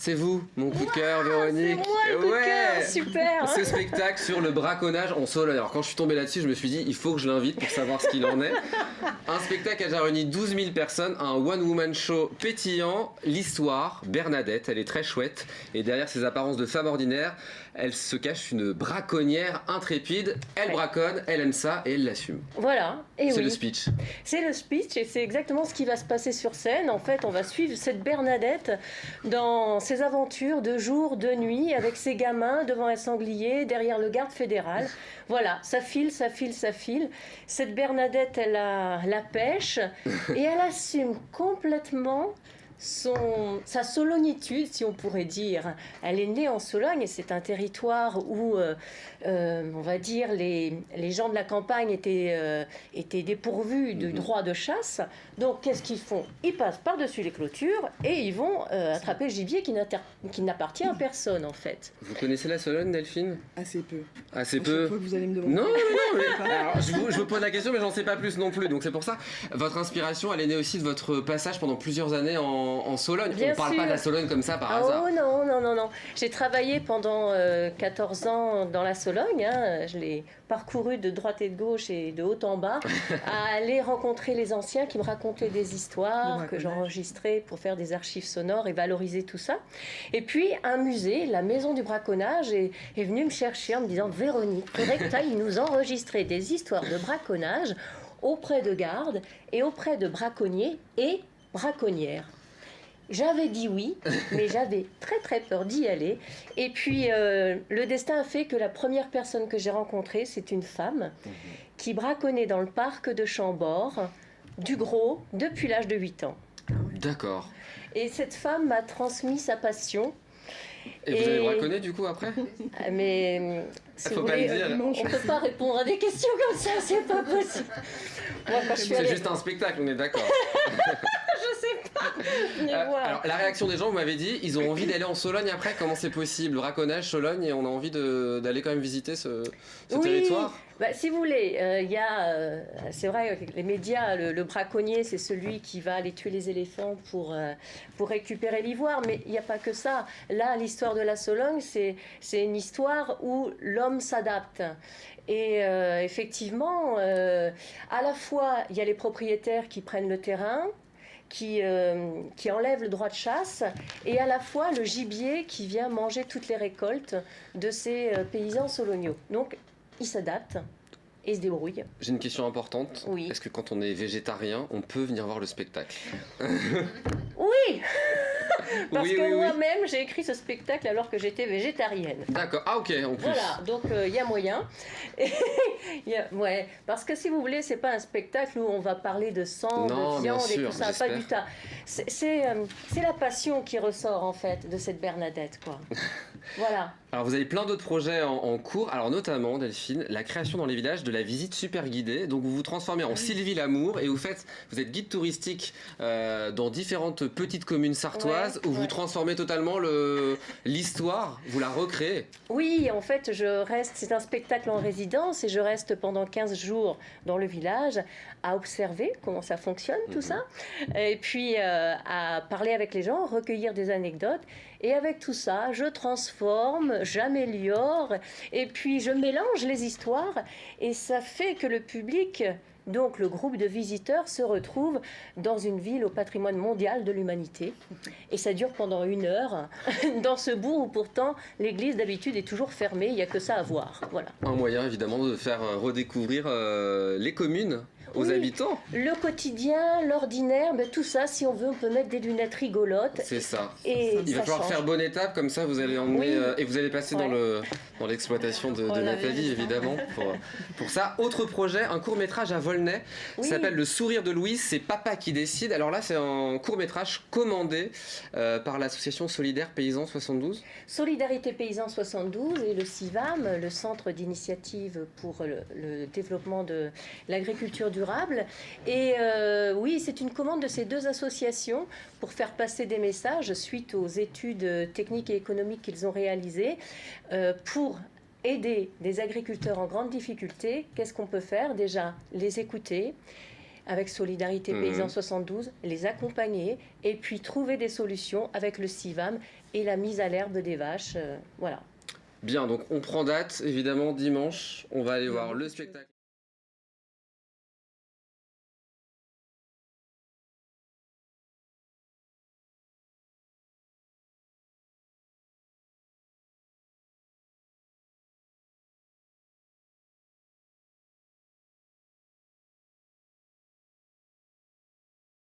C'est vous, mon coup de cœur, Véronique. C'est moi le coup de cœur, super. Ce spectacle sur le braconnage en Sologne. Alors quand je suis tombé là-dessus, je me suis dit, il faut que je l'invite pour savoir ce qu'il en est. Un spectacle qui a déjà réuni 12 000 personnes, un one-woman show pétillant. L'histoire, Bernadette, elle est très chouette. Et derrière ses apparences de femme ordinaire, elle se cache une braconnière intrépide. Elle braconne, elle aime ça et elle l'assume. Voilà, et C'est oui. le speech. C'est le speech et c'est exactement ce qui va se passer sur scène. En fait, on va suivre cette Bernadette dans ses aventures de jour, de nuit, avec ses gamins devant un sanglier, derrière le garde fédéral. Voilà, ça file, ça file, ça file. Cette Bernadette, elle a la pêche et elle assume complètement sa solonitude, si on pourrait dire. Elle est née en Sologne et c'est un territoire où, on va dire, les gens de la campagne étaient dépourvus de droit de chasse. Donc, qu'est-ce qu'ils font? Ils passent par-dessus les clôtures et ils vont attraper le gibier qui n'appartient à personne, en fait. Vous connaissez la Sologne, Delphine? Assez peu. Assez À peu. chaque fois que vous allez me demander. Non, mais alors, je vous pose la question, mais j'en sais pas plus non plus. Donc c'est pour ça, votre inspiration, elle est née aussi de votre passage pendant plusieurs années en Sologne. Bien On parle sûr. pas de la Sologne comme ça par hasard. Oh non, non, non, non. J'ai travaillé pendant 14 ans dans la Sologne. Hein. Je l'ai parcouru de droite et de gauche et de haut en bas, à aller rencontrer les anciens qui me racontaient des histoires que j'enregistrais pour faire des archives sonores et valoriser tout ça. Et puis un musée, la Maison du Braconnage, est venu me chercher en me disant « Véronique, il faudrait que tu ailles nous enregistrer des histoires de braconnage auprès de gardes et auprès de braconniers et braconnières ». J'avais dit oui, mais j'avais très très peur d'y aller. Et puis le destin a fait que la première personne que j'ai rencontrée, c'est une femme qui braconnait dans le parc de Chambord, du gros, depuis l'âge de 8 ans. D'accord. Et cette femme m'a transmis sa passion. Et vous avez braconné du coup après? Mais si Faut vous pas voulez, le dire. on ne peut pas répondre à des questions comme ça, c'est pas possible. Moi, quand je suis C'est allée... juste un spectacle, on est d'accord. Je sais pas. Mais voilà. Alors la réaction des gens, vous m'avez dit, ils ont envie d'aller en Sologne après. Comment c'est possible? Braconnage, Sologne, et on a envie d'aller quand même visiter ce territoire? Bah, si vous voulez, il y a, c'est vrai, les médias, le braconnier, c'est celui qui va aller tuer les éléphants pour récupérer l'ivoire, mais il n'y a pas que ça. Là, l'histoire de la Sologne, c'est une histoire où l'homme s'adapte. Et effectivement, à la fois, il y a les propriétaires qui prennent le terrain, qui enlève le droit de chasse, et à la fois le gibier qui vient manger toutes les récoltes de ces paysans soloniaux. Donc, ils s'adaptent et se débrouillent. J'ai une question importante. Oui. Est-ce que quand on est végétarien, on peut venir voir le spectacle? Oui. Parce Oui, que oui, oui. moi-même, j'ai écrit ce spectacle alors que j'étais végétarienne. D'accord. Ah ok, en plus. Voilà, donc il y a moyen. Ouais, parce que si vous voulez, c'est pas un spectacle où on va parler de sang, Non, de bien viande et sûr, tout ça, pas du tout. C'est la passion qui ressort en fait de cette Bernadette, quoi. Voilà. Alors vous avez plein d'autres projets en cours, alors notamment Delphine, la création dans les villages de la visite super guidée. Donc vous vous transformez en Sylvie Lamour et vous êtes guide touristique dans différentes petites communes sartoises où vous transformez totalement l'histoire, vous la recréez. Oui, en fait, c'est un spectacle en résidence et je reste pendant 15 jours dans le village à observer comment ça fonctionne tout ça et puis à parler avec les gens, recueillir des anecdotes et avec tout ça, je transforme, j'améliore et puis je mélange les histoires et ça fait que le public, donc le groupe de visiteurs, se retrouve dans une ville au patrimoine mondial de l'humanité et ça dure pendant 1 heure dans ce bourg où pourtant l'église d'habitude est toujours fermée, il n'y a que ça à voir. Voilà. Un moyen évidemment de faire redécouvrir les communes aux habitants. Le quotidien, l'ordinaire, ben tout ça, si on veut, on peut mettre des lunettes rigolotes. C'est ça. Et il va falloir faire bonne étape, comme ça vous allez emmener et vous allez passer dans l'exploitation de Nathalie, évidemment. Pour ça, autre projet, un court-métrage à Volnay, ça s'appelle Le sourire de Louise, c'est Papa qui décide. Alors là, c'est un court-métrage commandé par l'association Solidaire Paysans 72. Solidarité Paysans 72 et le CIVAM, le Centre d'initiative pour le développement de l'agriculture durable. Et oui, c'est une commande de ces deux associations pour faire passer des messages suite aux études techniques et économiques qu'ils ont réalisées pour aider des agriculteurs en grande difficulté. Qu'est-ce qu'on peut faire? Déjà, les écouter, avec Solidarité Paysans 72, les accompagner et puis trouver des solutions avec le CIVAM et la mise à l'herbe des vaches. Voilà. Bien, donc on prend date, évidemment, dimanche, on va aller voir le spectacle.